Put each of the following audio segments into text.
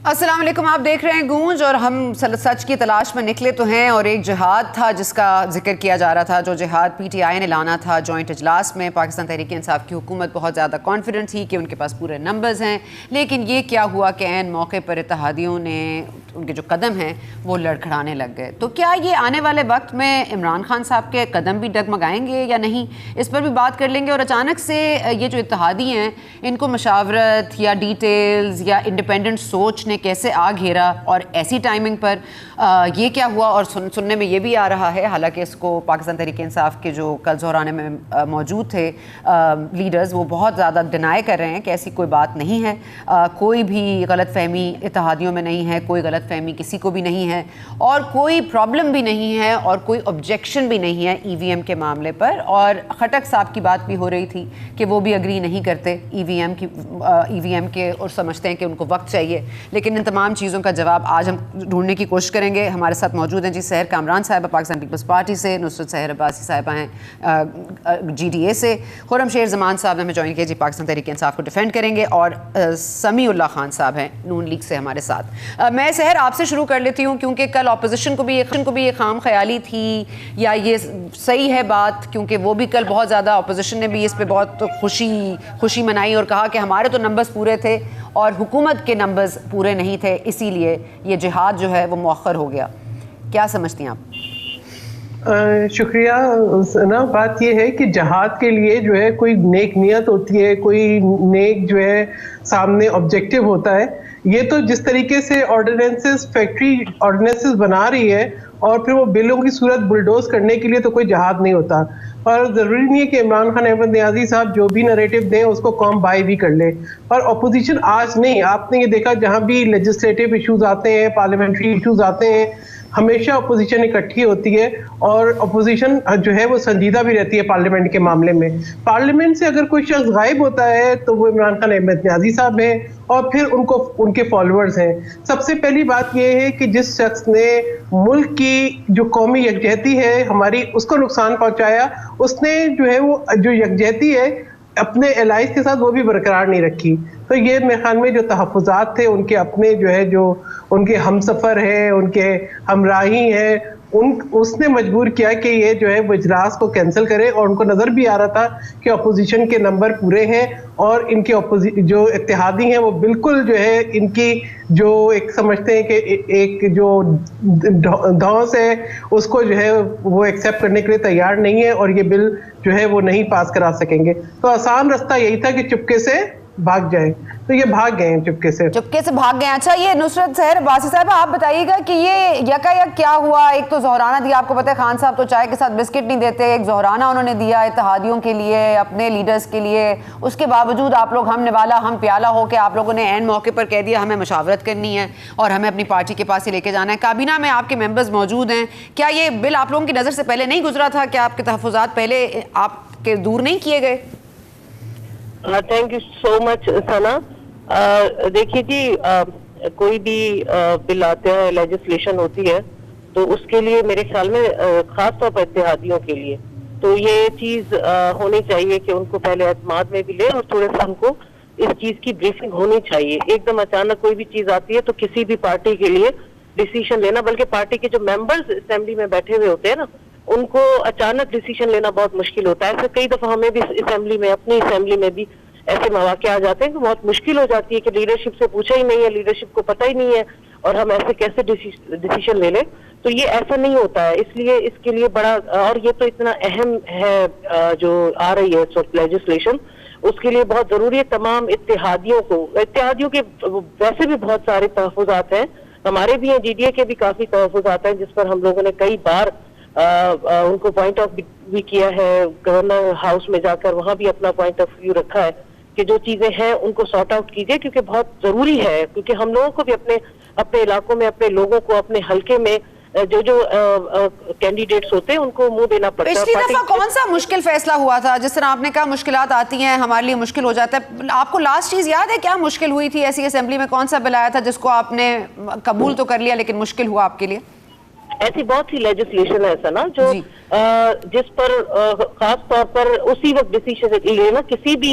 السلام علیکم، آپ دیکھ رہے ہیں گونج، اور ہم سچ کی تلاش میں نکلے تو ہیں، اور ایک جہاد تھا جس کا ذکر کیا جا رہا تھا، جو جہاد پی ٹی آئی نے لانا تھا جوائنٹ اجلاس میں۔ پاکستان تحریک انصاف کی حکومت بہت زیادہ کانفیڈنٹ تھی کہ ان کے پاس پورے نمبرز ہیں، لیکن یہ کیا ہوا کہ عین موقع پر اتحادیوں نے ان کے جو قدم ہیں وہ لڑکھڑانے لگ گئے۔ تو کیا یہ آنے والے وقت میں عمران خان صاحب کے قدم بھی ڈگمگائیں گے یا نہیں، اس پر بھی بات کر لیں گے۔ اور اچانک سے یہ جو اتحادی ہیں ان کو مشاورت یا ڈیٹیلز یا انڈیپینڈنٹ سوچ نے کیسے آ گھیرا، اور ایسی ٹائمنگ پر یہ کیا ہوا۔ اور سننے میں یہ بھی آ رہا ہے، حالانکہ اس کو پاکستان تحریک انصاف کے جو کل زہرانے میں موجود تھے لیڈرز، وہ بہت زیادہ ڈینائی کر رہے ہیں کہ ایسی کوئی بات نہیں ہے، کوئی بھی غلط فہمی اتحادیوں میں نہیں ہے، کوئی غلط فہمی کسی کو بھی نہیں ہے، اور کوئی پرابلم بھی نہیں ہے، اور کوئی آبجیکشن بھی نہیں ہے ای وی ایم کے معاملے پر۔ اور خٹک صاحب کی بات بھی ہو رہی تھی کہ وہ بھی اگری نہیں کرتے ای وی ایم کے، اور سمجھتے ہیں کہ ان کو وقت چاہیے۔ لیکن ان تمام چیزوں کا جواب آج ہم ڈھونڈنے کی کوشش کریں گے۔ ہمارے ساتھ موجود ہیں جی سحر کامران صاحبہ پاکستان پیپلز پارٹی سے، نصرت سحر عباسی صاحبہ ہیں جی ڈی اے سے، خرم شیر زمان صاحب نے ہمیں جوائن کیا جی پاکستان تحریک انصاف کو ڈیفینڈ کریں گے، اور سمیع اللہ خان صاحب ہیں نون لیگ سے ہمارے ساتھ۔ میں سحر آپ سے شروع کر لیتی ہوں، کیونکہ کل اپوزیشن کو بھی یہ خام خیالی تھی، یا یہ صحیح ہے بات، کیونکہ وہ بھی کل بہت زیادہ اپوزیشن نے بھی اس پہ بہت خوشی منائی اور کہا کہ ہمارے تو نمبرز پورے تھے اور حکومت کے نمبرز پورے نہیں تھے، اسی لیے یہ جہاد جو ہے وہ مؤخر ہو گیا۔ کیا سمجھتی ہیں آپ؟ شکریہ نا، بات یہ ہے کہ جہاد کے لیے جو ہے کوئی نیک نیت ہوتی ہے، کوئی نیک جو ہے سامنے آبجیکٹو ہوتا ہے۔ یہ تو جس طریقے سے آرڈیننسز، فیکٹری آرڈیننسز بنا رہی ہے اور پھر وہ بلوں کی صورت بلڈوز کرنے کے لیے، تو کوئی جہاد نہیں ہوتا۔ اور ضروری نہیں ہے کہ عمران خان احمد نیازی صاحب جو بھی نریٹو دیں اس کو قوم بائی بھی کر لے۔ اور اپوزیشن آج نہیں، آپ نے یہ دیکھا جہاں بھی لیجسلیٹو ایشوز آتے ہیں، پارلیمنٹری ایشوز آتے ہیں، ہمیشہ اپوزیشن اکٹھی ہوتی ہے، اور اپوزیشن جو ہے وہ سنجیدہ بھی رہتی ہے پارلیمنٹ کے معاملے میں۔ پارلیمنٹ سے اگر کوئی شخص غائب ہوتا ہے تو وہ عمران خان احمد نیازی صاحب ہیں، اور پھر ان کے فالوورز ہیں۔ سب سے پہلی بات یہ ہے کہ جس شخص نے ملک کی جو قومی یکجہتی ہے ہماری، اس کو نقصان پہنچایا، اس نے جو ہے وہ جو یکجہتی ہے اپنے الائز کے ساتھ وہ بھی برقرار نہیں رکھی۔ تو یہ میرے خیال میں جو تحفظات تھے ان کے اپنے جو ہے، جو ان کے ہم سفر ہیں، ان کے ہمراہی ہیں، اس نے مجبور کیا کہ یہ جو ہے وہ اجلاس کو کینسل کرے، اور ان کو نظر بھی آ رہا تھا کہ اپوزیشن کے نمبر پورے ہیں، اور ان کے جو اتحادی ہیں وہ بالکل جو ہے ان کی جو ایک سمجھتے ہیں کہ ایک جو دھوس ہے اس کو جو ہے وہ ایکسیپٹ کرنے کے لیے تیار نہیں ہے، اور یہ بل جو ہے وہ نہیں پاس کرا سکیں گے۔ تو آسان رستہ یہی تھا کہ چپکے سے بھاگ جائیں، تو یہ بھاگ گئے ہیں چپکے سے بھاگ گئے۔ اچھا، یہ نصرت سحر عباسی صاحب آپ بتائیے گا کہ یہ یکا یک کیا ہوا؟ ایک تو زہرانہ دیا، آپ کو پتہ ہے خان صاحب تو چائے کے ساتھ بسکٹ نہیں دیتے، ایک زہرانہ انہوں نے دیا اتحادیوں کے لیے، اپنے لیڈرز کے لیے، اس کے باوجود آپ لوگ ہم نوالا ہم پیالہ ہو کے آپ لوگوں نے عین موقع پر کہہ دیا ہمیں مشاورت کرنی ہے اور ہمیں اپنی پارٹی کے پاس ہی لے کے جانا ہے۔ کابینہ میں آپ کے ممبرز موجود ہیں، کیا یہ بل آپ لوگوں کی نظر سے پہلے نہیں گزرا تھا؟ کیا آپ کے تحفظات پہلے آپ کے دور نہیں کیے گئے؟ تھینک یو سو مچ ثنا۔ دیکھیے جی، کوئی بھی بل آتا ہے، لیجسلیشن ہوتی ہے، تو اس کے لیے میرے خیال میں خاص طور پر اتحادیوں کے لیے تو یہ چیز ہونی چاہیے کہ ان کو پہلے اعتماد میں بھی لے، اور تھوڑا سا ہم کو اس چیز کی بریفنگ ہونی چاہیے۔ ایک دم اچانک کوئی بھی چیز آتی ہے تو کسی بھی پارٹی کے لیے ڈیسیشن لینا، بلکہ پارٹی کے جو ممبرز اسمبلی میں بیٹھے ہوئے ہوتے ہیں نا، ان کو اچانک ڈیسیشن لینا بہت مشکل ہوتا ہے۔ ایسے کئی دفعہ ہمیں بھی اسمبلی میں، اپنی اسمبلی میں بھی ایسے مواقع آ جاتے ہیں کہ بہت مشکل ہو جاتی ہے کہ لیڈرشپ سے پوچھا ہی نہیں ہے، لیڈرشپ کو پتہ ہی نہیں ہے، اور ہم ایسے کیسے ڈیسیشن لے لیں۔ تو یہ ایسا نہیں ہوتا ہے، اس لیے اس کے لیے بڑا، اور یہ تو اتنا اہم ہے جو آ رہی ہے لیجسلیشن، اس کے لیے بہت ضروری ہے تمام اتحادیوں کے ویسے بھی بہت سارے تحفظات ہیں، ہمارے بھی ہیں، جی ڈی اے کے بھی کافی تحفظات ہیں، جس پر ہم لوگوں نے کئی بار ان کو پوائنٹ آف بھی کیا ہے، گورنر ہاؤس میں جا کر وہاں بھی اپنا پوائنٹ آف ویو رکھا ہے کہ جو چیزیں ہیں ان کو سارٹ آؤٹ کیجئے، کیونکہ بہت ضروری ہے، کیونکہ ہم لوگوں کو بھی اپنے علاقوں میں، اپنے لوگوں کو، اپنے حلقے میں جو کینڈیڈیٹس ہوتے ہیں ان کو منہ دینا پڑتا ہے۔ پچھلی دفعہ کون سا مشکل فیصلہ ہوا تھا؟ جس طرح آپ نے کہا مشکلات آتی ہیں، ہمارے لیے مشکل ہو جاتا ہے، آپ کو لاسٹ چیز یاد ہے کیا مشکل ہوئی تھی ایسی اسمبلی میں؟ کون سا بل آیا تھا جس کو آپ نے قبول تو کر لیا لیکن مشکل ہوا آپ کے لیے؟ ایسی بہت سی لیجسلیشن ہے ایسا نا، جو جس پر خاص طور پر اسی وقت ڈیسیشن لینا کسی بھی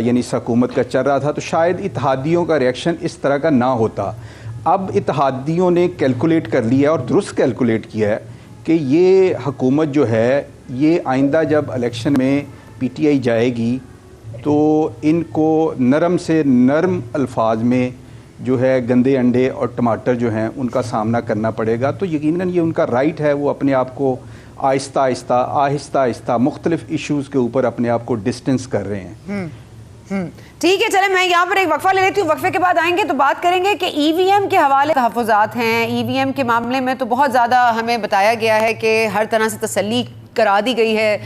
یعنی اس حکومت کا چل رہا تھا تو شاید اتحادیوں کا ریئیکشن اس طرح کا نہ ہوتا. اب اتحادیوں نے کیلکولیٹ کر لیا اور درست کیلکولیٹ کیا ہے کہ یہ حکومت جو ہے یہ آئندہ جب الیکشن میں پی ٹی آئی جائے گی تو ان کو نرم سے نرم الفاظ میں جو ہے گندے انڈے اور ٹماٹر جو ہیں ان کا سامنا کرنا پڑے گا. تو یقیناً یہ ان کا رائٹ ہے, وہ اپنے آپ کو آہستہ آہستہ مختلف ایشوز کے اوپر اپنے آپ کو ڈسٹنس کر رہے ہیں. ٹھیک ہے, چلیں میں یہاں پر ایک وقفہ لے لیتی ہوں. وقفے کے بعد آئیں گے تو بات کریں گے کہ ای وی ایم کے حوالے تحفظات ہیں. ای وی ایم کے معاملے میں تو بہت زیادہ ہمیں بتایا گیا ہے کہ ہر طرح سے تسلی کرا دی گئی ہے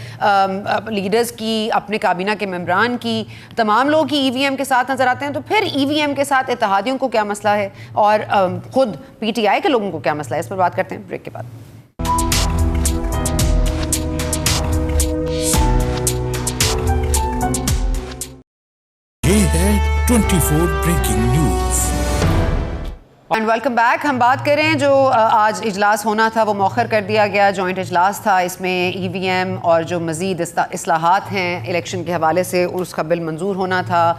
لیڈرز کی, اپنے کابینہ کے ممبران کی. تمام لوگ ای وی ایم کے ساتھ نظر آتے ہیں. تو پھر ای وی ایم کے ساتھ اتحادیوں کو کیا مسئلہ ہے اور خود پی ٹی آئی کے لوگوں کو کیا مسئلہ ہے, اس پر بات کرتے ہیں بریک کے بعد. یہ ہے 24 breaking news. And welcome back. ہم بات کریں جو آج اجلاس ہونا تھا وہ مؤخر کر دیا گیا, جوائنٹ اجلاس تھا. اس میں ای وی ایم اور جو مزید اصلاحات ہیں الیکشن کے حوالے سے اس کا بل منظور ہونا تھا.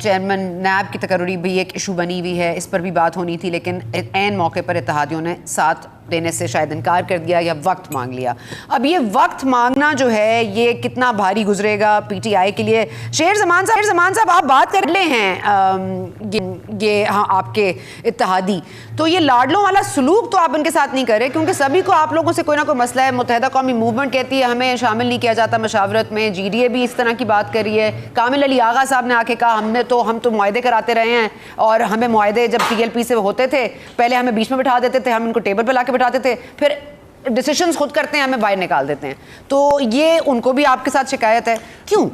چیئرمین نیب کی تقرری بھی ایک ایشو بنی ہوئی ہے, اس پر بھی بات ہونی تھی, لیکن عین موقع پر اتحادیوں نے ساتھ دینے سے شاید انکار کر دیا یا وقت مانگ لیا. اب یہ وقت مانگنا جو ہے یہ کتنا بھاری گزرے گا پی ٹی آئی کے لیے. شیر زمان صاحب آپ بات کر لے ہیں یہ ہاں آپ کے اتحادی, تو یہ لاڈلوں والا سلوک تو آپ ان کے ساتھ نہیں کر رہے, کیونکہ سبھی کو آپ لوگوں سے کوئی نہ کوئی مسئلہ ہے. متحدہ قومی موومنٹ کہتی ہے ہمیں شامل نہیں کیا جاتا مشاورت میں, جی ڈی اے بھی اس طرح کی بات کر رہی ہے. کامل علی آغا صاحب نے آ کے کہا ہم تو معاہدے کراتے رہے ہیں, اور ہمیں معاہدے جب پی ایل پی سے ہوتے تھے پہلے ہمیں بیچ میں بٹھا دیتے تھے, ہم ان کو ٹیبل پہ لا کے بٹھاتے تھے, پھر ڈیسیشنز خود کرتے ہیں, ہمیں باہر نکال دیتے ہیں. تو یہ ان کو بھی آپ کے ساتھ شکایت ہے, کیوں؟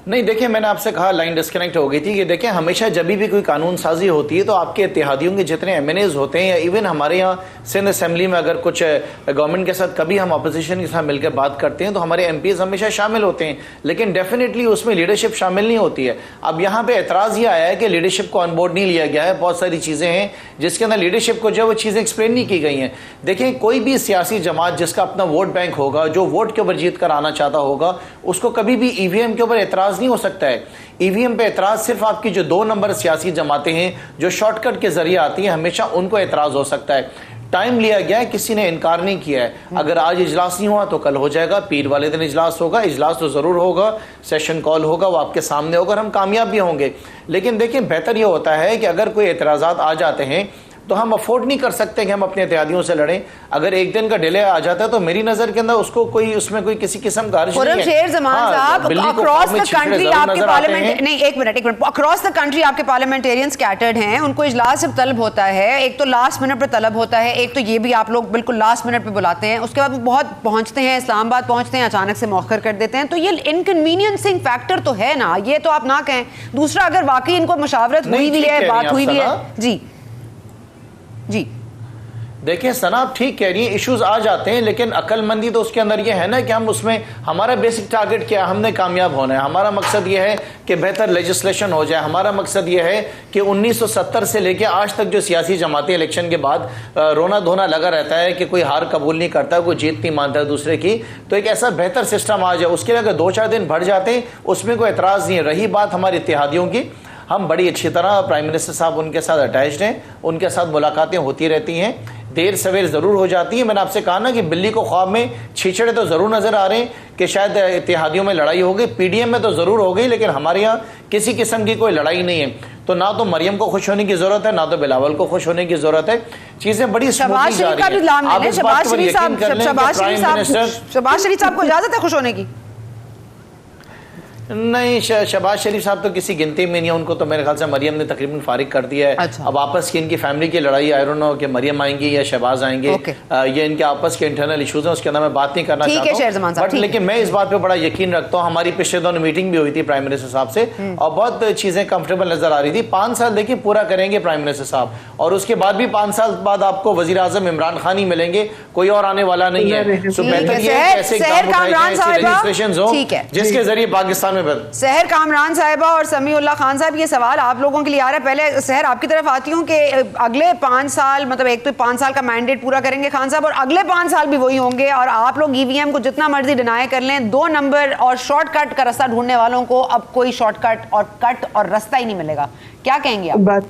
نہیں دیکھیں, میں نے آپ سے کہا لائن ڈسکنیکٹ ہو گئی تھی کہ دیکھیں ہمیشہ جب بھی کوئی قانون سازی ہوتی ہے تو آپ کے اتحادیوں کے جتنے ایم این ایز ہوتے ہیں, یا ایون ہمارے یہاں سندھ اسمبلی میں اگر کچھ گورنمنٹ کے ساتھ کبھی ہم اپوزیشن کے ساتھ مل کر بات کرتے ہیں تو ہمارے ایم پیز ہمیشہ شامل ہوتے ہیں, لیکن ڈیفینیٹلی اس میں لیڈرشپ شامل نہیں ہوتی ہے. اب یہاں پہ اعتراض یہ آیا ہے کہ لیڈرشپ کو آن بورڈ نہیں لیا گیا ہے. بہت ساری چیزیں ہیں جس کے اندر لیڈرشپ کو جو وہ چیزیں ایکسپلین نہیں کی گئی ہیں. دیکھیں کوئی بھی سیاسی جماعت جس کا اپنا ووٹ بینک ہوگا, جو ووٹ کے اوپر جیت کر آنا چاہتا ہوگا, اس کو کبھی بھی ای وی ایم کے اوپر اعتراض نہیں ہو سکتا ہے. ای وی ایم پہ اعتراض صرف آپ کی جو 2 نمبر سیاسی جماعتیں ہیں جو شارٹ کٹ کے ذریعے آتی ہیں, ہمیشہ ان کو اعتراض ہو سکتا ہے. ٹائم لیا گیا ہے, کسی نے انکار نہیں کیا ہے. اگر آج اجلاس نہیں ہوا تو کل ہو جائے گا, پیر والے دن اجلاس ہوگا. اجلاس تو ضرور ہوگا, سیشن کال ہوگا, وہ آپ کے سامنے ہوگا اور ہم کامیاب بھی ہوں گے. لیکن دیکھیں بہتر یہ ہوتا ہے کہ اگر کوئی اعتراضات آ جاتے ہیں تو ہم افورڈ نہیں کر سکتے کہ ہم اپنے اتحادیوں سے لڑیں. اگر ایک دن کا ڈیلے آ جاتا ہے تو میری نظر کے اندر اس کو کوئی اس میں کوئی کسی قسم کا حرج نہیں ہے. شیر زمان صاحب, اکراس دا کنٹری آپ کے پارلیمنٹ, نہیں ایک منٹ, اکراس دا کنٹری آپ کے پارلیمنٹیرین اسکیٹرڈ ہیں, ان کو اجلاس جب طلب ہوتا ہے, ایک تو لاسٹ منٹ پہ طلب ہوتا ہے, ایک تو یہ بھی آپ لوگ بالکل لاسٹ منٹ پہ بلاتے ہیں, اس کے بعد وہ بہت پہنچتے ہیں, اسلام آباد پہنچتے ہیں, اچانک سے مؤخر کر دیتے ہیں. تو یہ انکنوینئنسنگ فیکٹر تو ہے نا, یہ تو آپ نہ کہیں. دوسرا, اگر واقعی ان کو مشاورت ہوئی بھی ہے, بات ہوئی بھی ہے, جی دیکھیں ثنا آپ ٹھیک کہہ رہی ہیں, ایشوز آ جاتے ہیں, لیکن عقل مندی تو اس کے اندر یہ ہے نا کہ ہم اس میں, ہمارا بیسک ٹارگٹ کیا ہے, ہم نے کامیاب ہونا ہے. ہمارا مقصد یہ ہے کہ بہتر لیجسلیشن ہو جائے. ہمارا مقصد یہ ہے کہ 1970 سے لے کے آج تک جو سیاسی جماعتیں الیکشن کے بعد رونا دھونا لگا رہتا ہے کہ کوئی ہار قبول نہیں کرتا, کوئی جیت نہیں مانتا ہے دوسرے کی, تو ایک ایسا بہتر سسٹم آ جائے. اس کے لیے اگر 2-4 دن بڑھ جاتے ہیں اس میں کوئی اعتراض نہیں ہے. رہی بات ہمارے اتحادیوں کی, ہم بڑی اچھی طرح پرائم منسٹر صاحب ان کے ساتھ اٹیچڈ ہیں, ان کے ساتھ ملاقاتیں ہوتی رہتی ہیں, دیر سویر ضرور ہو جاتی ہیں. میں نے آپ سے کہا نا کہ بلی کو خواب میں چھیچڑے تو ضرور نظر آ رہے ہیں کہ شاید اتحادیوں میں لڑائی ہو گئی, پی ڈی ایم میں تو ضرور ہو گئی, لیکن ہمارے یہاں کسی قسم کی کوئی لڑائی نہیں ہے. تو نہ تو مریم کو خوش ہونے کی ضرورت ہے, نہ تو بلاول کو خوش ہونے کی ضرورت ہے. چیزیں بڑی شہباز شریف صاحب کو اجازت ہے خوش ہونے کی؟ نہیں, شہباز شریف صاحب تو کسی گنتی میں نہیں ہے, ان کو تو میرے خیال سے مریم نے تقریباً فارغ کر دیا ہے. اب آپس کی ان کی فیملی کی لڑائی, آئی ڈونٹ نو کہ مریم آئیں گی یا شہباز آئیں گے, یہ ان کے آپس کے انٹرنل ایشوز ہیں, اس کے اندر میں بات نہیں کرنا چاہتا ہوں. بٹ لیکن میں اس بات پہ بڑا یقین رکھتا ہوں, ہماری پچھلے دنوں میٹنگ بھی ہوئی تھی پرائم منسٹر صاحب سے, اور بہت چیزیں کمفرٹیبل نظر آ رہی تھی. 5 سال دیکھیں پورا کریں گے پرائم منسٹر صاحب, اور اس کے بعد بھی 5 سال بعد آپ کو وزیر اعظم عمران خان ہی ملیں گے, کوئی اور آنے والا نہیں ہے. سو بہتر یہ ہے کہ ایسے اقدام اٹھائے جائیں, ایسی لیجسلیشنز ہوں جس کے ذریعے پاکستان سحر کامران صاحبہ اور سمیع اللہ خان صاحب، یہ سوال آپ لوگوں کے لیے آ رہا ہے. پہلے سحر آپ کی طرف آتی ہوں کہ اگلے 5 سال، مطلب ایک تو 5 سال کا مینڈیٹ پورا کریں گے خان صاحب، اور اگلے 5 سال بھی وہی ہوں گے، اور آپ لوگ EVM کو جتنا مرضی ڈینائی کر لیں، 2 نمبر اور شارٹ کٹ کا رستہ ڈھونڈنے والوں کو اب کوئی شارٹ کٹ اور رستہ ہی نہیں ملے گا. کیا کہیں گے آپ؟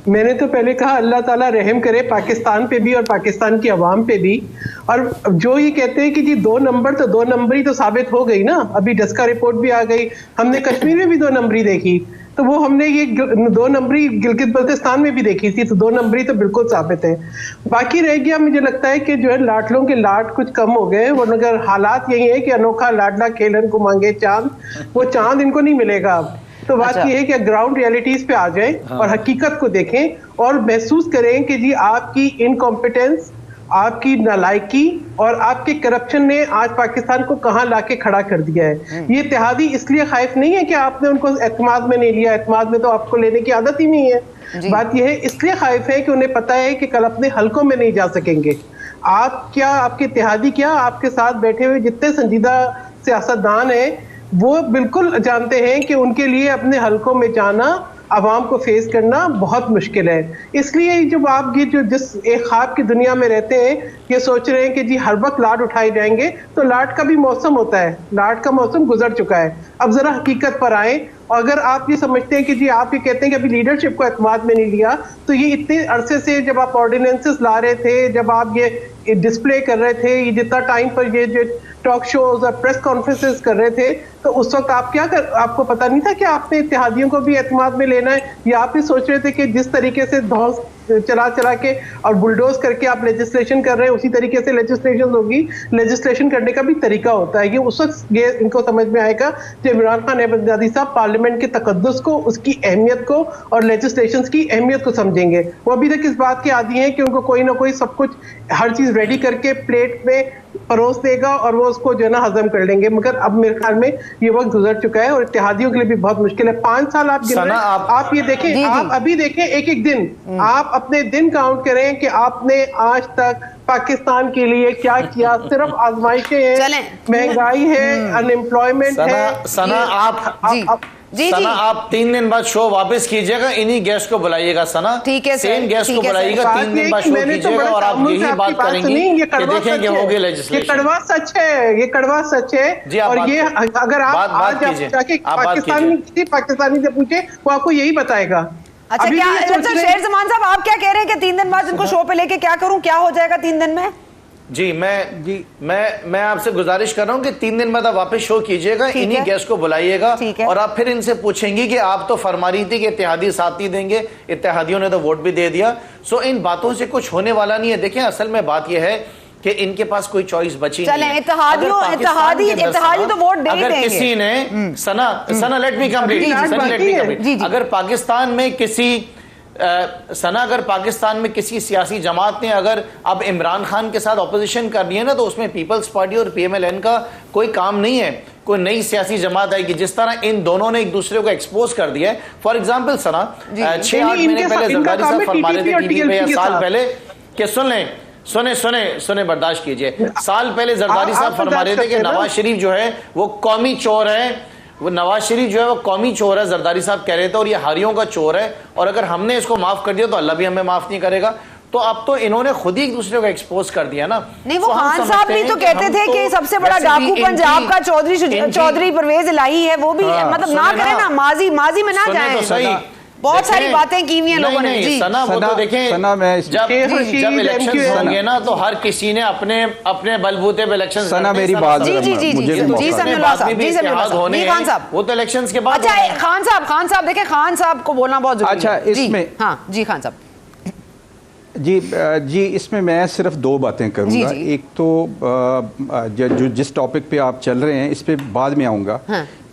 میں نے تو پہلے کہا اللہ تعالیٰ رحم کرے پاکستان پہ بھی اور پاکستان کی عوام پہ بھی. اور جو یہ کہتے ہیں کہ جی 2 نمبر، تو 2 نمبری تو ثابت ہو گئی نا. ابھی ڈسکا رپورٹ بھی آ گئی، ہم نے کشمیر میں بھی 2 نمبری دیکھی، تو وہ ہم نے یہ 2 نمبری گلگت بلتستان میں بھی دیکھی تھی، تو 2 نمبری تو بالکل ثابت ہے. باقی رہ گیا مجھے لگتا ہے کہ جو ہے لاڈلوں کے لاڈ کچھ کم ہو گئے، ورنہ اگر حالات یہی ہے کہ انوکھا لاڈلا کھیلن کو مانگے چاند، وہ چاند ان کو نہیں ملے گا اب. تو بات یہ ہے کہ گراؤنڈ ریالٹیز پہ آ جائیں اور حقیقت کو دیکھیں اور محسوس کریں کہ جی آپ کی انکمپیٹنس، آپ کی نالائکی اور آپ کے کرپشن نے آج پاکستان کو کہاں لا کے کھڑا کر دیا ہے. یہ اتحادی اس لیے خائف نہیں ہے کہ آپ نے ان کو اعتماد میں نہیں لیا، اعتماد میں تو آپ کو لینے کی عادت ہی نہیں ہے. بات یہ ہے اس لیے خائف ہے کہ انہیں پتا ہے کہ کل اپنے حلقوں میں نہیں جا سکیں گے. آپ کیا، آپ کے اتحادی کیا، آپ کے ساتھ بیٹھے ہوئے جتنے سنجیدہ سیاستدان ہیں وہ بالکل جانتے ہیں کہ ان کے لیے اپنے حلقوں میں جانا، عوام کو فیس کرنا بہت مشکل ہے. اس لیے جب آپ یہ جو جس ایک خواب کی دنیا میں رہتے ہیں، یہ سوچ رہے ہیں کہ جی ہر وقت لاڈ اٹھائے جائیں گے، تو لاڈ کا بھی موسم ہوتا ہے، لاڈ کا موسم گزر چکا ہے. اب ذرا حقیقت پر آئیں. اور اگر آپ یہ سمجھتے ہیں کہ جی آپ یہ کہتے ہیں کہ ابھی لیڈرشپ کو اعتماد میں نہیں لیا، تو یہ اتنے عرصے سے جب آپ آرڈیننسز لا رہے تھے، جب آپ یہ ڈسپلے کر رہے تھے، یہ جتنا ٹائم پر یہ جو ٹاک شوز اور پریس کانفرنسز کر رہے تھے، تو اس وقت آپ کو پتہ نہیں تھا کہ آپ نے اتحادیوں کو بھی اعتماد میں لینا ہے، یا آپ یہ سوچ رہے تھے کہ جس طریقے سے دھوس چلا کے اور بلڈوز کر کے آپ لیجسلیشن کر رہے ہیں اسی طریقے سے لیجسلیشن ہوگی. لیجسلیشن کرنے کا بھی طریقہ ہوتا ہے. یہ اس وقت یہ ان کو سمجھ میں آئے گا جب عمران خان احمدزادی صاحب پارلیمنٹ کے تقدس کو، اس کی اہمیت کو اور لیجسلیشنز کی اہمیت کو سمجھیں گے. وہ ابھی تک اس بات کے عادی ہیں کہ ان کو کوئی نہ کوئی سب کچھ ہر چیز ریڈی کر کے پلیٹ میں پروس دے گا اور وہ اس کو جو ہے نا ہضم کر لیں گے. مگر اب میرے خیال میں یہ وقت گزر چکا ہے اور اتحادیوں کے لیے بھی بہت مشکل ہے. 5 سال آپ گن رہے ہیں، آپ یہ دیکھیں، آپ ابھی دیکھیں ایک دن، آپ اپنے دن کاؤنٹ کریں کہ آپ نے آج تک پاکستان کے لیے کیا کیا. صرف آزمائشیں ہیں، مہنگائی ہے، ان ایمپلائمنٹ ہے. سنا آپ 3 دن بعد شو واپس کیجئے گا، انہی گیسٹ کو بلائیے گا. سنا سیم گیسٹ کو بلائیے گا، 3 دن بعد شو کیجئے گا اور آپ یہی بات کریں گے کہ دیکھیں کہ ہوگی لیجسلیشن. یہ کڑوا سچ ہے، یہ کڑوا سچ ہے. اور یہ اگر آپ آج جا کے پاکستانی سے پوچھیں وہ آپ کو یہی بتائے گا. اچھا شیر زمان صاحب آپ کیا کہہ رہے ہیں کہ 3 دن بعد ان کو شو پہ لے کے کیا کروں، کیا ہو جائے گا 3 دن میں؟ جی میں آپ سے گزارش کر رہا ہوں کہ 3 دن بعد آپ واپس شو کیجئے گا، انہی گیسٹ کو بلائیے گا اور آپ پھر ان سے پوچھیں گی کہ آپ تو فرما رہی تھی کہ اتحادی ساتھ نہیں دیں گے، اتحادیوں نے تو ووٹ بھی دے دیا. سو ان باتوں سے کچھ ہونے والا نہیں ہے. دیکھیں اصل میں بات یہ ہے کہ ان کے پاس کوئی چوائس بچی نہیں ہے. اتحادی تو ووٹ دے دیں گے. اگر کسی نے سنا لیٹ می کمپلیٹ، اگر پاکستان میں کسی اگر پاکستان میں کسی سیاسی جماعت نے اگر اب عمران خان کے ساتھ اپوزیشن کرنی ہے نا، تو اس میں پیپلز پارٹی اور PMLN کا کوئی کام نہیں ہے. کوئی نئی سیاسی جماعت آئے گی. جس طرح ان دونوں نے ایک دوسرے کو ایکسپوز کر دیا ہے. فار ایگزامپل سنا 6-8 مہینے پہلے زرداری صاحب فرما رہے تھے ٹی وی پہ، یا سال پہلے کہ سنیں برداشت کیجئے، سال پہلے زرداری صاحب فرما رہے تھے کہ نواز شریف جو ہے وہ قومی چور ہے، زرداری صاحب کہہ رہے تھے، اور یہ ہاریوں کا چور ہے، اور اگر ہم نے اس کو معاف کر دیا تو اللہ بھی ہمیں معاف نہیں کرے گا. تو اب تو انہوں نے خود ہی ایک دوسرے کو ایکسپوز کر دیا نا. نہیں وہ خان صاحب بھی تو کہتے تھے کہ سب سے بڑا ڈاکو پنجاب کا چودھری پرویز الہی ہے، وہ بھی مطلب نہ کریں نا، ماضی میں نہ جائیں. بہت ساری باتیں کی ہوئی ہیں لوگوں نے. سنا وہ تو دیکھیں جب الیکشن ہوں گے نا تو ہر کسی نے اپنے بلبوتے پہ الیکشن. سنا میری بات وہ تو الیکشنز کے بعد. اچھا خان صاحب دیکھیں، خان صاحب کو بولنا بہت ضروری ہے. اچھا اس میں جی خان صاحب جی اس میں میں صرف 2 باتیں کروں گا. ایک تو جس ٹاپک پہ آپ چل رہے ہیں اس پہ بعد میں آؤں گا.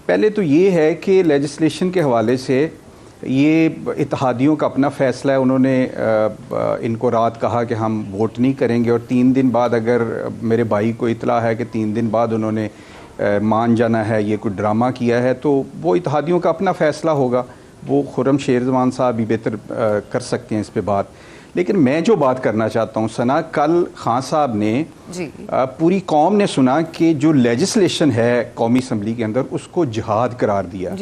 پہلے تو یہ ہے کہ لیجسلیشن کے حوالے سے یہ اتحادیوں کا اپنا فیصلہ ہے. انہوں نے ان کو رات کہا کہ ہم ووٹ نہیں کریں گے، اور 3 دن بعد اگر میرے بھائی کو اطلاع ہے کہ 3 دن بعد انہوں نے مان جانا ہے، یہ کوئی ڈرامہ کیا ہے، تو وہ اتحادیوں کا اپنا فیصلہ ہوگا. وہ خرم شیر زمان صاحب بھی بہتر کر سکتے ہیں اس پہ بات. لیکن میں جو بات کرنا چاہتا ہوں سنا، کل خان صاحب نے پوری قوم نے سنا کہ جو لیجسلیشن ہے قومی اسمبلی کے اندر اس کو جہاد قرار دیا.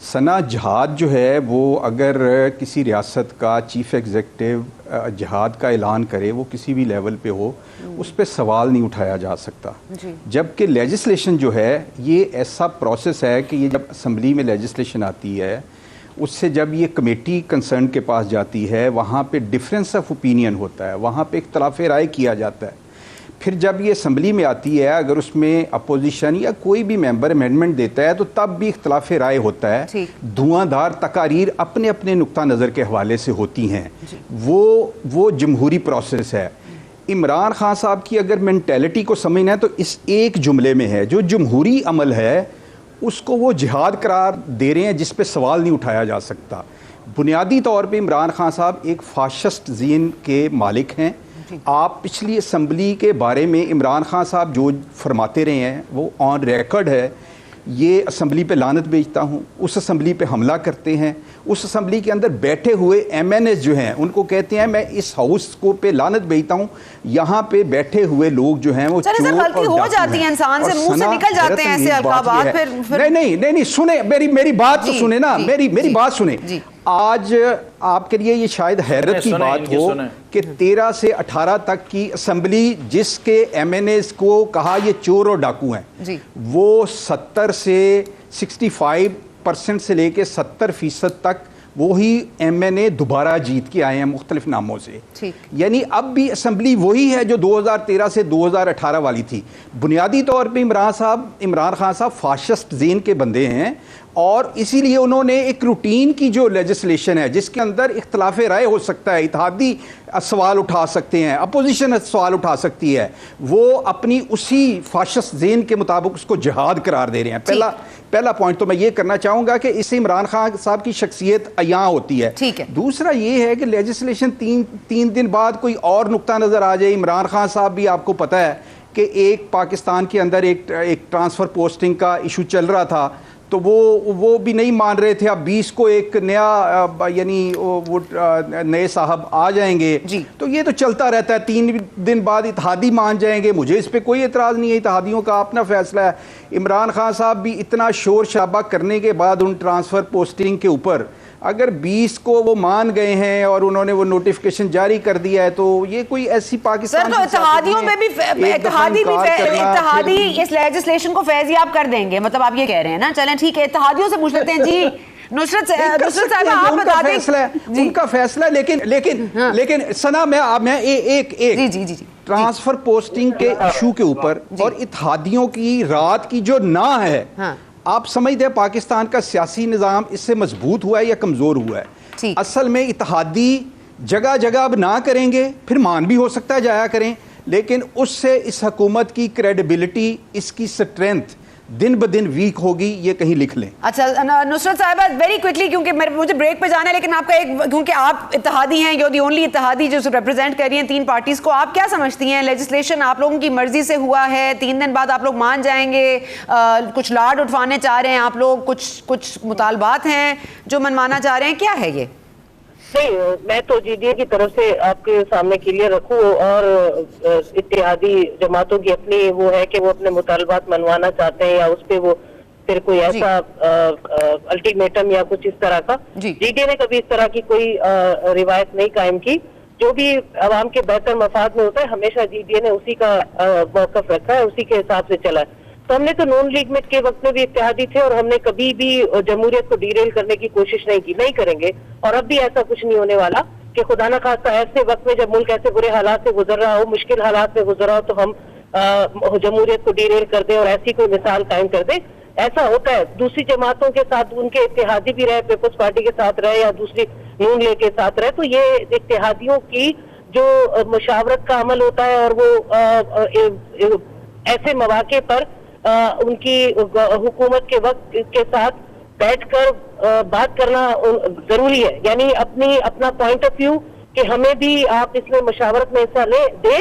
سنا جہاد جو ہے وہ اگر کسی ریاست کا چیف ایگزیکٹو جہاد کا اعلان کرے، وہ کسی بھی لیول پہ ہو، اس پہ سوال نہیں اٹھایا جا سکتا. جبکہ لیجسلیشن جو ہے یہ ایسا پروسیس ہے کہ یہ جب اسمبلی میں لیجسلیشن آتی ہے، اس سے جب یہ کمیٹی کنسرن کے پاس جاتی ہے، وہاں پہ ڈفرینس آف اوپینین ہوتا ہے، وہاں پہ اختلاف رائے کیا جاتا ہے. پھر جب یہ اسمبلی میں آتی ہے، اگر اس میں اپوزیشن یا کوئی بھی ممبر امینڈمنٹ دیتا ہے تو تب بھی اختلاف رائے ہوتا ہے. دھواں دھار تقاریر اپنے اپنے نقطہ نظر کے حوالے سے ہوتی ہیں. وہ جمہوری پروسیس ہے. عمران خان صاحب کی اگر مینٹیلٹی کو سمجھنا ہے تو اس ایک جملے میں ہے، جو جمہوری عمل ہے اس کو وہ جہاد قرار دے رہے ہیں جس پہ سوال نہیں اٹھایا جا سکتا. بنیادی طور پہ عمران خان صاحب ایک فاشسٹ ذہن کے مالک ہیں. آپ پچھلی اسمبلی کے بارے میں عمران خان صاحب جو فرماتے رہے ہیں وہ آن ریکارڈ ہے. یہ اسمبلی پہ لعنت بھیجتا ہوں، اس اسمبلی پہ حملہ کرتے ہیں، اس اسمبلی کے اندر بیٹھے ہوئے ایم این ایز جو ہیں ان کو کہتے ہیں میں اس ہاؤس کو پہ لعنت بھیجتا ہوں. یہاں پہ بیٹھے ہوئے لوگ جو ہیں وہ غلطی ہو جاتی ہے، انسان سے منہ سے نکل جاتے ہیں ایسے القابات. نہیں سنیں میری بات تو سنیں نا، میری بات سنیں. آج آپ کے لیے یہ شاید حیرت کی بات ہو کہ 13 سے 18 تک کی اسمبلی جس کے ایم این ایز کو کہا یہ چور اور ڈاکو ہیں، وہ 70 سے 65% سے لے کے 70% تک وہی ایم این اے دوبارہ جیت کے آئے ہیں مختلف ناموں سے. یعنی اب بھی اسمبلی وہی ہے جو 2013 سے 2018 والی تھی. بنیادی طور پہ عمران خان صاحب فاشسٹ ذہن کے بندے ہیں، اور اسی لیے انہوں نے ایک روٹین کی جو لیجسلیشن ہے جس کے اندر اختلاف رائے ہو سکتا ہے، اتحادی سوال اٹھا سکتے ہیں، اپوزیشن سوال اٹھا سکتی ہے، وہ اپنی اسی فاشسٹ ذہن کے مطابق اس کو جہاد قرار دے رہے ہیں. پہلا پوائنٹ تو میں یہ کرنا چاہوں گا کہ اس سے عمران خان صاحب کی شخصیت عیاں ہوتی ہے. دوسرا یہ ہے کہ لیجسلیشن 3 دن بعد کوئی اور نقطہ نظر آ جائے. عمران خان صاحب بھی آپ کو پتہ ہے کہ ایک پاکستان کے اندر ایک ٹرانسفر پوسٹنگ کا ایشو چل رہا تھا، تو وہ بھی نہیں مان رہے تھے. اب 20 کو ایک نیا یعنی وہ نئے صاحب آ جائیں گے تو یہ تو چلتا رہتا ہے. 3 دن بعد اتحادی مان جائیں گے. مجھے اس پہ کوئی اعتراض نہیں ہے، اتحادیوں کا اپنا فیصلہ ہے. عمران خان صاحب بھی اتنا شور شرابہ کرنے کے بعد ان ٹرانسفر پوسٹنگ کے اوپر اگر 20 کو وہ مان گئے ہیں اور انہوں نے وہ نوٹیفیکیشن جاری کر دیا ہے تو یہ کوئی ایسی پاکستان تو اتحادیوں میں بھی اتحادی اس لیجسلیشن کو فیضیاب کر دیں گے، مطلب آپ یہ کہہ رہے ہیں نا. چلیں ٹھیک ہے، اتحادیوں سے پوچھ لیتے ہیں. جی نصرت صاحب آپ بتا دیں. ان کا فیصلہ لیکن سنا میں ایک ٹرانسفر پوسٹنگ کے ایشو کے اوپر اور اتحادیوں کی رات کی جو نہ ہے، آپ سمجھتے ہیں پاکستان کا سیاسی نظام اس سے مضبوط ہوا ہے یا کمزور ہوا ہے؟ اصل میں اتحادی جگہ جگہ اب نہ کریں گے، پھر مان بھی ہو سکتا ہے جایا کریں، لیکن اس سے اس حکومت کی کریڈیبلٹی، اس کی سٹرینتھ دن بدن ویک ہوگی، یہ کہیں لکھ لیں. اچھا نصرت صاحبہ ویری کوئکلی، کیونکہ مجھے بریک پہ جانا ہے، لیکن آپ کا کیونکہ آپ اتحادی ہیں، یو دی اونلی اتحادی جو ریپرزینٹ کر رہی ہیں 3 پارٹیز کو، آپ کیا سمجھتی ہیں لیجسلیشن آپ لوگوں کی مرضی سے ہوا ہے؟ 3 دن بعد آپ لوگ مان جائیں گے؟ کچھ لاڈ اٹھوانے چاہ رہے ہیں آپ لوگ، کچھ مطالبات ہیں جو منوانا چاہ رہے ہیں، کیا ہے یہ؟ نہیں، میں تو جی ڈی اے کی طرف سے آپ کے سامنے کلیئر رکھوں، اور اتحادی جماعتوں کی اپنی وہ ہے کہ وہ اپنے مطالبات منوانا چاہتے ہیں یا اس پہ وہ پھر کوئی ایسا الٹیمیٹم یا کچھ اس طرح کا. جی ڈی اے نے کبھی اس طرح کی کوئی روایت نہیں قائم کی. جو بھی عوام کے بہتر مفاد میں ہوتا ہے ہمیشہ جی ڈی اے نے اسی کا موقف رکھا ہے، اسی کے حساب سے چلا ہے. تو ہم نے تو نون لیگ میٹ کے وقت میں بھی اتحادی تھے، اور ہم نے کبھی بھی جمہوریت کو ڈیریل کرنے کی کوشش نہیں کی، نہیں کریں گے، اور اب بھی ایسا کچھ نہیں ہونے والا کہ خدا نہ خواستہ ایسے وقت میں جب ملک ایسے برے حالات سے گزر رہا ہو، مشکل حالات میں گزر رہا ہو، تو ہم جمہوریت کو ڈیریل کر دیں اور ایسی کوئی مثال قائم کر دیں. ایسا ہوتا ہے دوسری جماعتوں کے ساتھ، ان کے اتحادی بھی رہے، پیپلز پارٹی کے ساتھ رہے یا دوسری نون لیگ کے ساتھ رہے، تو یہ اتحادیوں کی جو مشاورت کا عمل ہوتا ہے، اور وہ ایسے مواقع پر ان کی حکومت کے وقت کے ساتھ بیٹھ کر بات کرنا ضروری ہے. یعنی اپنا پوائنٹ آف ویو کہ ہمیں بھی آپ اس میں مشاورت میں حصہ دیں،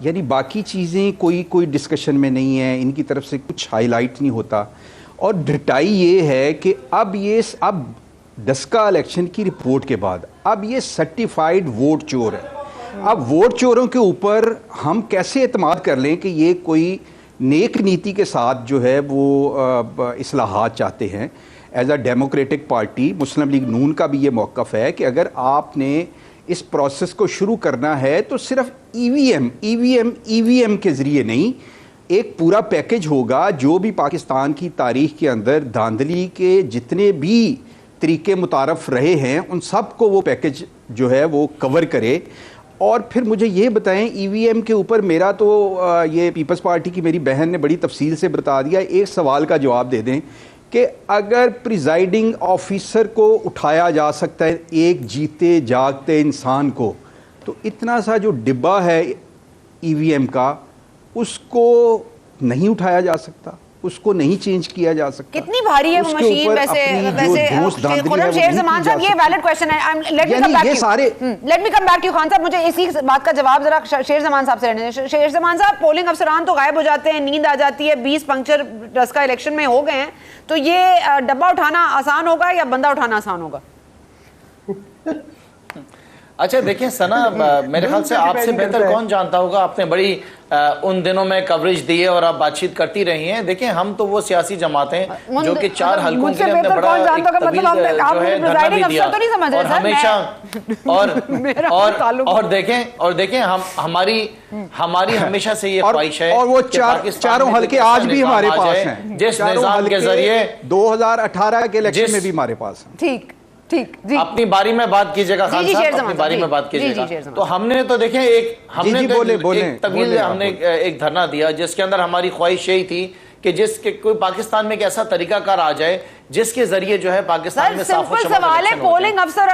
یعنی باقی چیزیں کوئی ڈسکشن میں نہیں ہیں, ان کی طرف سے کچھ ہائی لائٹ نہیں ہوتا. اور ڈٹائی یہ ہے کہ اب ڈسکا الیکشن کی رپورٹ کے بعد اب یہ سرٹیفائیڈ ووٹ چور ہے. اب ووٹ چوروں کے اوپر ہم کیسے اعتماد کر لیں کہ یہ کوئی نیک نیتی کے ساتھ جو ہے وہ اصلاحات چاہتے ہیں. As a democratic party Muslim League Noon کا بھی یہ موقف ہے کہ اگر آپ نے اس پروسیس کو شروع کرنا ہے تو صرف ای وی ایم کے ذریعے نہیں, ایک پورا پیکج ہوگا جو بھی پاکستان کی تاریخ کے اندر دھاندلی کے جتنے بھی طریقے متعارف رہے ہیں ان سب کو وہ پیکج جو ہے وہ کور کرے. اور پھر مجھے یہ بتائیں, ای وی ایم کے اوپر میرا تو یہ پیپلز پارٹی کی میری بہن نے بڑی تفصیل سے بتا دیا. ایک سوال کا جواب دے دیں کہ اگر پریزائڈنگ آفیسر کو اٹھایا جا سکتا ہے ایک جیتے جاگتے انسان کو, تو اتنا سا جو ڈبہ ہے ای وی ایم کا اس کو نہیں اٹھایا جا سکتا, اس کو نہیں چینج کیا جا سکتا. کتنی بھاری ہے وہ مشین ویسے خرم شیر زمان صاحب, یہ ویلڈ کویسچن ہے. Let me come back to Khan صاحب, مجھے اسی بات کا جواب ذرا شیر زمان صاحب سے لینے دیں. شیر زمان صاحب, پولنگ افسران تو غائب ہو جاتے ہیں, نیند آ جاتی ہے, 20 پنکچر ڈسکا الیکشن میں ہو گئے ہیں, تو یہ ڈبہ اٹھانا آسان ہوگا یا بندہ اٹھانا آسان ہوگا؟ اچھا دیکھیں ثنا, میرے خیال سے آپ سے بہتر کون جانتا ہوگا, آپ نے بڑی ان دنوں میں کوریج دی ہے اور آپ بات چیت کرتی رہی ہیں. دیکھیں ہم تو وہ سیاسی جماعتیں جو کہ 4 حلقوں کے لیے اپنے بڑا ایک طویل جو ہے دھرنا بھی دیا, اور ہمیشہ اور دیکھیں ہماری ہمیشہ سے یہ خواہش ہے, اور وہ چاروں حلقے آج بھی ہمارے پاس ہیں, جس نظام کے ذریعے 2018 کے الیکشن میں بھی ہمارے پاس ہیں. ٹھیک جی, اپنی باری میں بات کیجئے گا خان صاحب, اپنی باری میں بات کیجئے گا. تو ہم نے تو دیکھیں ایک طویل ہم نے ایک دھرنا دیا جس کے اندر ہماری خواہش یہی تھی کہ کوئی پاکستان میں ایک ایسا طریقہ کار آ جائے جس کے ذریعے جو ہے پاکستان میں صاف و شفاف سوال ہے, پولنگ افسر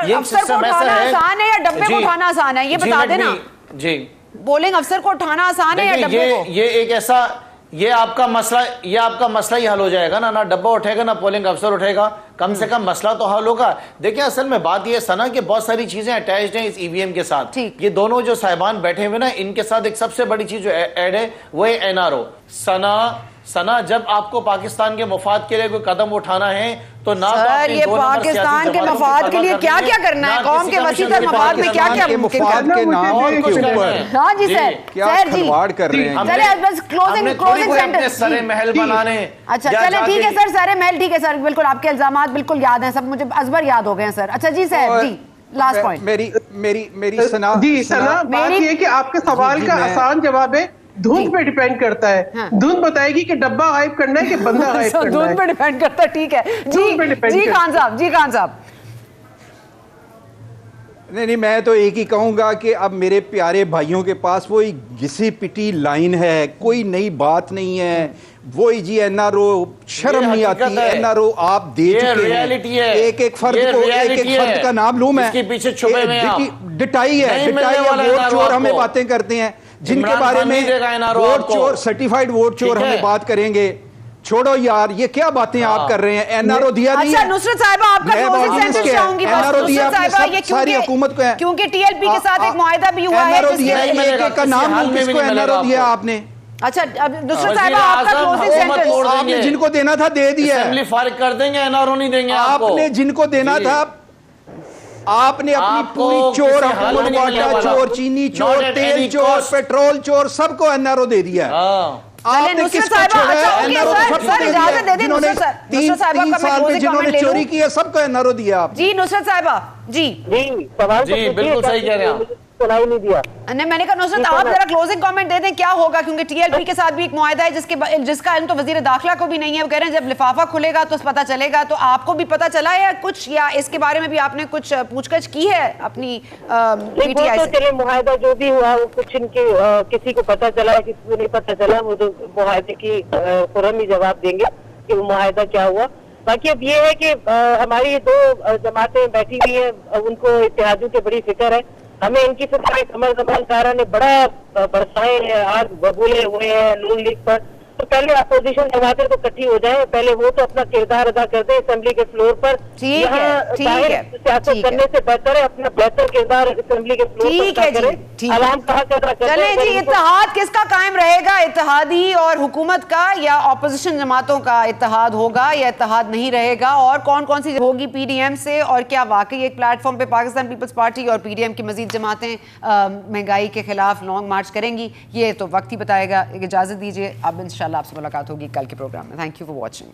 کو اٹھانا آسان ہے یا ڈبے کو اٹھانا آسان ہے, یہ بتا دینا. جی, پولنگ افسر کو اٹھانا آسان ہے یا ڈبے کو؟ یہ ایک ایسا, یہ آپ کا مسئلہ ہی حل ہو جائے گا نا ڈبہ اٹھے گا نہ پولنگ افسر اٹھے گا, کم سے کم مسئلہ تو حل ہوگا. دیکھیں اصل میں بات یہ ثنا کہ بہت ساری چیزیں اٹیچڈ ہیں اس ای وی ایم کے ساتھ. یہ دونوں جو صاحبان بیٹھے ہوئے نا, ان کے ساتھ ایک سب سے بڑی چیز جو ایڈ ہے وہ ہے این آر او. ثنا, جب آپ کو پاکستان کے مفاد کے لیے کوئی قدم اٹھانا ہے تو نہ سر یہ پاکستان کے مفاد کے لیے کیا کرنا ہے, قوم کے وسیع تر مفاد میں کیا مفاد کے نام کے اوپر ہاں جی سر, کیا کھلواڑ کر رہے ہیں. چلے بس کلوزنگ سینٹنس. سرے محل بنانے. اچھا چلے ٹھیک ہے سر, سرے محل ٹھیک ہے سر, بالکل آپ کے الزامات بالکل یاد ہیں, سب مجھے ازبر یاد ہو گئے ہیں سر. اچھا جی سر, جی لاسٹ پوائنٹ میری ثنا, جی ثنا, بات یہ ہے کہ آپ کے سوال کا آسان جواب ہے دھند پہ ڈیپینڈ کرتا ہے. دھند بتائے گی کہ ڈبہ غائب کرنا ہے کہ بندہ غائب کرنا ہے. دھند پہ ڈیپینڈ کرتا ہے, ٹھیک ہے جی خان صاحب. نہیں میں تو ایک ہی کہوں گا کہ اب میرے پیارے بھائیوں کے پاس وہی گھسی پٹی لائن ہے, کوئی نئی بات نہیں ہے. وہی جی این آر او, شرم نہیں آتی, این آر او آپ دے چکے ہیں, ایک فرد کا نام لوں میں, ڈٹائی ہے, ووٹ چور ہمیں باتیں کرتے ہیں جن کے بارے میں ووٹ چور, سرٹیفائیڈ ووٹ چور ہمیں بات کریں گے. چھوڑو یار, یہ کیا باتیں آپ کر رہے ہیں. این آر او دیا نہیں ہے. نصرت صاحبہ آپ کا کلوزنگ سینٹنس چاہوں گی بس. نصرت صاحبہ یہ ساری حکومت کو ہے, کیونکہ ٹی ایل پی کے ساتھ ایک معاہدہ بھی ہوا ہے جس میں ایک کا نام لوں, کس کو این آر او دیا آپ نے. اچھا اب نصرت صاحبہ آپ کا کلوزنگ سینٹنس, آپ نے جن کو دینا تھا دے دیا, اسمبلی فارغ کر دیں گے, این آر او نہیں دیں گے آپ نے جن کو دینا تھا. آپ نے اپنی پوری چور حکومت بانٹا, چور چینی چور, تیل چور, پیٹرول چور, سب کو این آر او دے دیا. آپ نے کس کو چھوڑا ہے؟ این آر او تو سب کو دے دیا, جنہوں نے 3 سال میں جنہوں نے چوری کی ہے سب کو این آر او دیا آپ. جی نصرت صاحبہ, جی بالکل صحیح کہہ رہے ہیں. نہیں دیا. میں نے کہا نصرت آپ ذرا کلوزنگ کامنٹ دے دیں کیا ہوگا, کیونکہ ٹی ایل پی کے ساتھ بھی ایک معاہدہ ہے جس کا علم تو وزیر داخلہ کو بھی نہیں ہے. وہ کہہ رہے ہیں جب لفافہ کھلے گا تو پتہ چلے گا, تو آپ کو بھی پتہ چلا ہے کچھ, یا اس کے بارے میں بھی آپ نے کچھ پوچھ گچھ کی ہے اپنی پی ٹی آئی سے؟ چلے معاہدہ جو بھی ہوا وہ کچھ ان کے کسی کو پتہ چلا ہے, کسی کو نہیں پتہ چلا, وہ تو معاہدے کی فوراً ہی جواب دیں گے کہ وہ معاہدہ کیا ہوا. باقی اب یہ ہے کہ ہماری 2 جماعتیں بیٹھی ہوئی ہیں, ان کو اتحادیوں کی بڑی فکر ہے. ہمیں ان کی فکر ہے. قمر زمان سارا نے بڑا برسائے ہیں, آج ببولے ہوئے ہیں نون لیگ پر. تو پہلے اپوزیشن جماعتیں تو اکٹھی ہو جائیں, پہلے وہ تو اپنا کردار ادا کر دیں اسمبلی کے فلور پر. سیاست کرنے سے بہتر ہے اپنا بہتر کردار اسمبلی کے فلور پر کریں, عوام کہا کرتا کرتے. چلیں جی, اتحاد کس کا قائم رہے گا, اتحادی اور حکومت کا یا اپوزیشن جماعتوں کا اتحاد ہوگا یا اتحاد نہیں رہے گا, اور کون کون سی ہوگی پی ڈی ایم سے, اور کیا واقعی ایک پلیٹ فارم پہ پاکستان پیپلز پارٹی اور پی ڈی ایم کی مزید جماعتیں مہنگائی کے خلاف لانگ مارچ کریں گی, یہ تو وقت ہی بتائے گا. اجازت دیجیے, اب انشاءاللہ آپ سے ملاقات ہوگی کل کے پروگرام میں. Thank you for watching.